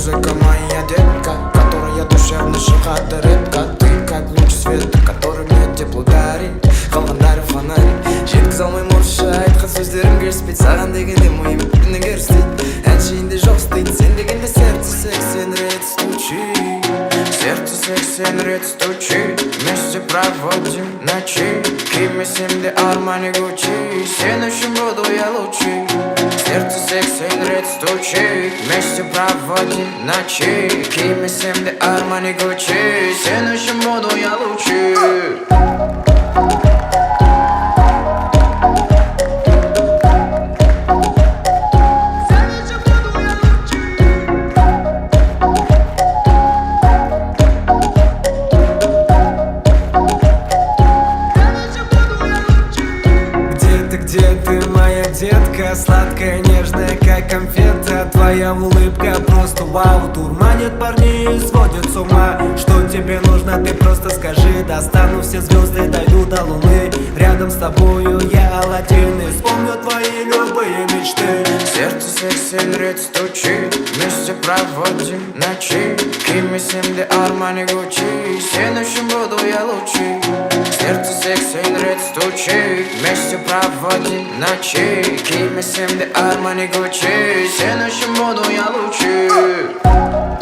музыка моя детка, которая душевно шахата редко. Ты как луч света, который мне тепло дарит. Қалғандары фонарь жеткізе алмаймын орысша айтқан сөздерім керіспейді. Саған дегенде миым күннен керістейді. Әншейінде жоқ істейді, сен дегенде сердце 80 рет стучит. Сердце 80 рет стучит. Вместе проводим ночи. Кимесімде Армани Гуччи. Сен үшін буду я лучший. Сердце 80 рет стучит. Вместе проводим ночи. Кимесімде Армани Гуччи. Сен үшін буду я лучший. Где ты, моя детка, сладкая, нежная, как конфета. Твоя улыбка просто вау, дурманит парней и сводит с ума. Что тебе нужно, ты просто скажи. Достану все звезды, дойду до луны. Рядом с тобою я Аладдин, и вспомню твои любые мечты. Сердце 80 рет стучит. Вместе проводим ночи. Кимесімде Армани Гуччи. Сен үшін буду я лучший. Сердце 80 рет стучит. Вместе проводим ночи. Кимесімде Армани Гуччи. Сен үшін буду я лучший.